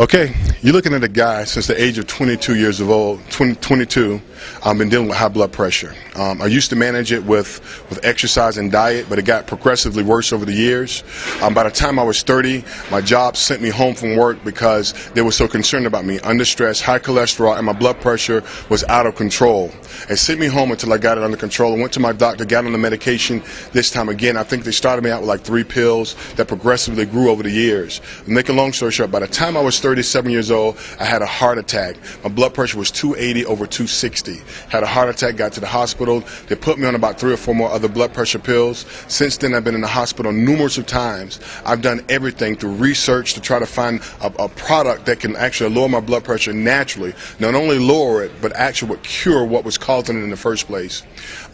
Okay, you're looking at a guy since the age of 22 years of old, 22, been dealing with high blood pressure. I used to manage it with exercise and diet, but it got progressively worse over the years. By the time I was 30, my job sent me home from work because they were so concerned about me, under stress, high cholesterol, and my blood pressure was out of control. It sent me home until I got it under control. I went to my doctor, got on the medication. This time again, I think they started me out with like 3 pills that progressively grew over the years. Make a long story short, by the time I was 37 years old, I had a heart attack. My blood pressure was 280 over 260. Had a heart attack, got to the hospital. They put me on about 3 or 4 more other blood pressure pills. Since then, I've been in the hospital numerous of times. I've done everything through research to try to find a product that can actually lower my blood pressure naturally. Not only lower it, but actually would cure what was causing it in the first place.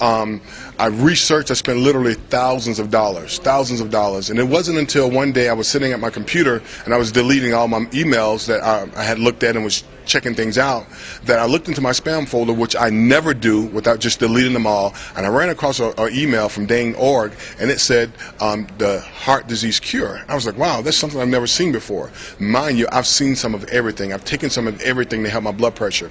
I researched, I spent literally thousands of dollars. And it wasn't until one day I was sitting at my computer and I was deleting all my emails that I had looked at and was checking things out, that I looked into my spam folder, which I never do without just deleting them all, and I ran across an email from Org, and it said the heart disease cure. I was like, wow, that's something I've never seen before. Mind you, I've seen some of everything. I've taken some of everything to help my blood pressure.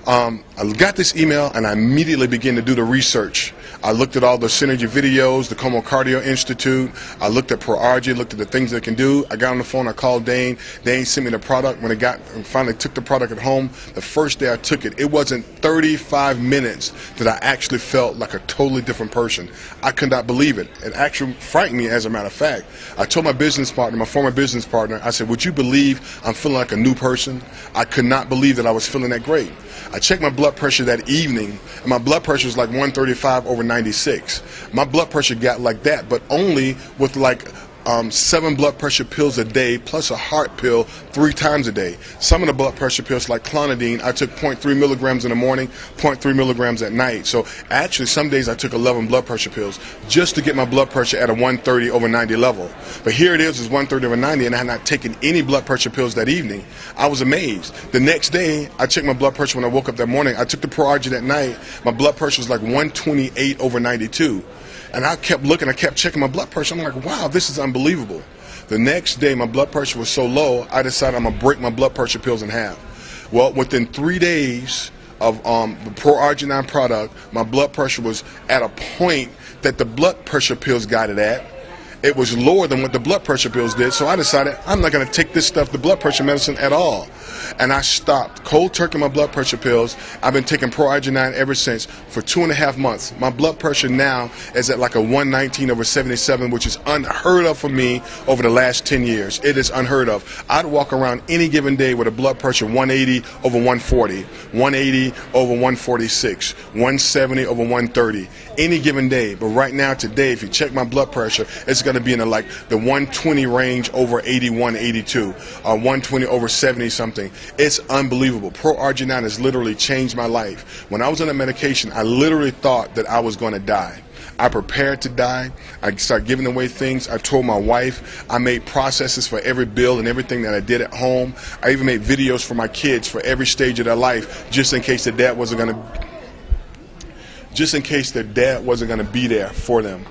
I got this email and I immediately began to do the research. I looked at all the synergy videos, the Como Cardio Institute. I looked at ProArgi, looked at the things they can do. I got on the phone, I called Dane. Dane sent me the product. When I finally took the product at home, the first day I took it, it wasn't 35 minutes that I actually felt like a totally different person. I could not believe it. It actually frightened me, as a matter of fact. I told my business partner, my former business partner, I said, would you believe I'm feeling like a new person? I could not believe that I was feeling that great. I checked my blood pressure that evening, and my blood pressure was like 135 over 96. My blood pressure got like that, but only with like 7 blood pressure pills a day plus a heart pill 3 times a day. Some of the blood pressure pills, like clonidine, I took 0.3 milligrams in the morning, 0.3 milligrams at night. So actually some days I took 11 blood pressure pills just to get my blood pressure at a 130 over 90 level. But here it is 130 over 90, and I had not taken any blood pressure pills that evening. I was amazed. The next day I checked my blood pressure when I woke up that morning. I took the ProArgi that night. My blood pressure was like 128 over 92. And I kept looking, I kept checking my blood pressure. I'm like, wow, this is unbelievable. The next day, my blood pressure was so low, I decided I'm going to break my blood pressure pills in half. Well, within 3 days of the ProArgi-9 product, my blood pressure was at a point that the blood pressure pills got it at. It was lower than what the blood pressure pills did, so I decided I'm not going to take this stuff, the blood pressure medicine, at all. And I stopped cold turkey my blood pressure pills. I've been taking ProArgi-9 ever since for 2.5 months. My blood pressure now is at like a 119 over 77, which is unheard of for me over the last 10 years. It is unheard of. I'd walk around any given day with a blood pressure 180 over 140, 180 over 146, 170 over 130, any given day. But right now, today, if you check my blood pressure, it's going to be in the 120 range over 81, 82, 120 over 70 something. It's unbelievable. ProArgi-9 has literally changed my life. When I was on the medication, I literally thought that I was going to die. I prepared to die. I started giving away things. I told my wife. I made processes for every bill and everything that I did at home. I even made videos for my kids for every stage of their life, just in case their dad wasn't going to be there for them.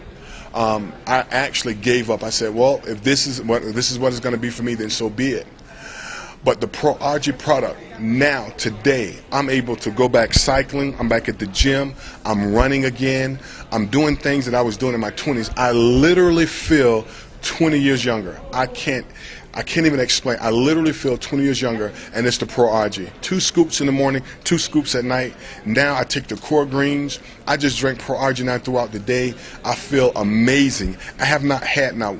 I actually gave up. I said, well, if this is what it's going to be for me, then so be it. But the ProArgi product, now, today, I'm able to go back cycling. I'm back at the gym. I'm running again. I'm doing things that I was doing in my 20s. I literally feel 20 years younger. I can't even explain. I literally feel 20 years younger, and it's the ProArgi. 2 scoops in the morning, 2 scoops at night. Now I take the core greens. I just drink ProArgi-9 throughout the day. I feel amazing. I have not had I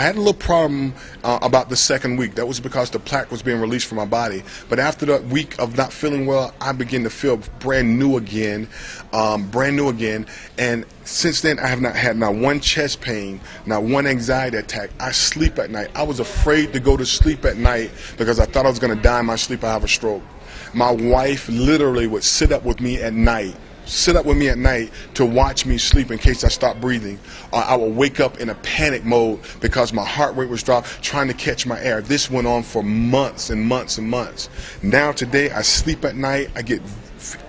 had a little problem about the second week. That was because the plaque was being released from my body. But after that week of not feeling well, I began to feel brand new again. And since then, I have not had not one chest pain, not one anxiety attack. I sleep at night. I was afraid to go to sleep at night because I thought I was going to die in my sleep or have a stroke. My wife literally would sit up with me at night to watch me sleep in case I stopped breathing. I would wake up in a panic mode because my heart rate was dropped, trying to catch my air. This went on for months and months and months. Now today, I sleep at night. I get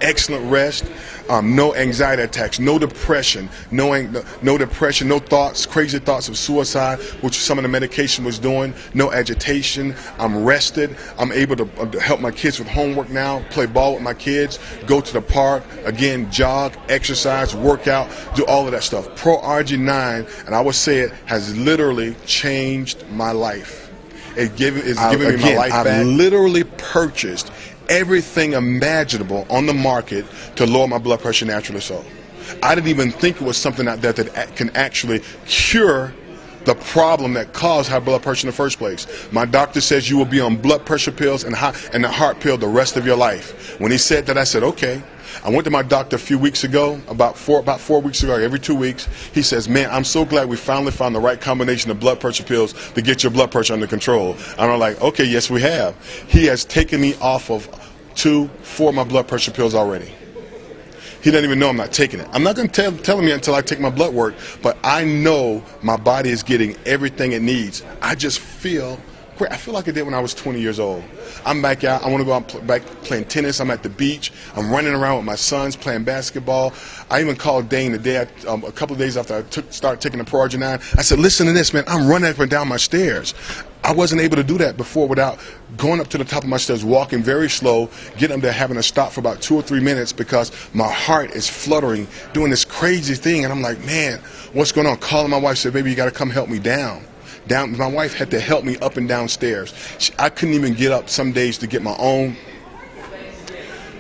excellent rest, no anxiety attacks, no depression, no depression, no thoughts, crazy thoughts of suicide, which some of the medication was doing, no agitation. I'm rested. I'm able to help my kids with homework now, play ball with my kids, go to the park, again, jog, exercise, work out, do all of that stuff. ProArgi-9, and I would say it, has literally changed my life. It's giving me my life back. I've literally purchased everything imaginable on the market to lower my blood pressure naturally so. I didn't even think it was something out there that can actually cure the problem that caused high blood pressure in the first place. My doctor says you will be on blood pressure pills and the heart pill the rest of your life. When he said that, I said, okay. I went to my doctor a few weeks ago, about 4 weeks ago, every 2 weeks. He says, man, I'm so glad we finally found the right combination of blood pressure pills to get your blood pressure under control. And I'm like, okay, yes, we have. He has taken me off of 4 of my blood pressure pills already. He doesn't even know I'm not taking it. I'm not going to tell him until I take my blood work, but I know my body is getting everything it needs. I just feel great. I feel like I did when I was 20 years old. I'm back out. I want to go out back playing tennis. I'm at the beach. I'm running around with my sons playing basketball. I even called Dane the day a couple of days after I started taking the ProArgi-9. I said, listen to this, man. I'm running up and down my stairs. I wasn't able to do that before without going up to the top of my stairs, walking very slow, getting up there, having to stop for about 2 or 3 minutes because my heart is fluttering, doing this crazy thing. And I'm like, man, what's going on? Calling my wife, said, baby, you got to come help me down. My wife had to help me up and down stairs. I couldn't even get up some days to get my own.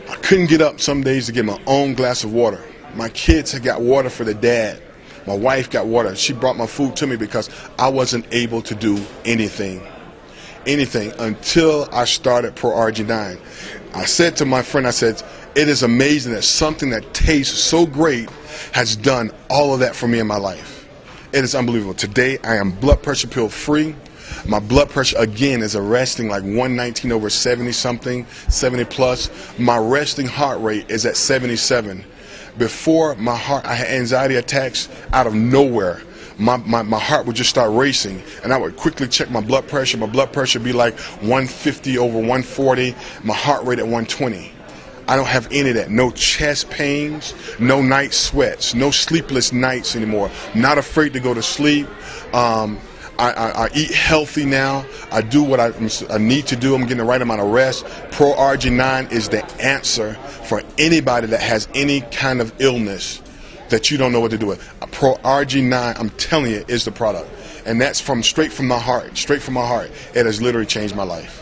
I couldn't get up some days to get my own glass of water. My kids had got water for their dad. My wife got water. She brought my food to me because I wasn't able to do anything until I started ProArgi-9. I said to my friend, I said, it is amazing that something that tastes so great has done all of that for me in my life. It is unbelievable. Today I am blood pressure pill free. My blood pressure again is arresting like 119 over 70 something, 70 plus. My resting heart rate is at 77. Before my heart, I had anxiety attacks out of nowhere. My heart would just start racing, and I would quickly check my blood pressure. My blood pressure would be like 150 over 140, my heart rate at 120. I don't have any of that. No chest pains, no night sweats, no sleepless nights anymore. Not afraid to go to sleep. I eat healthy now. I do what I need to do. I'm getting the right amount of rest. ProArgi-9 is the answer for anybody that has any kind of illness that you don't know what to do with. ProArgi-9, I'm telling you, is the product. And that's straight from my heart. Straight from my heart. It has literally changed my life.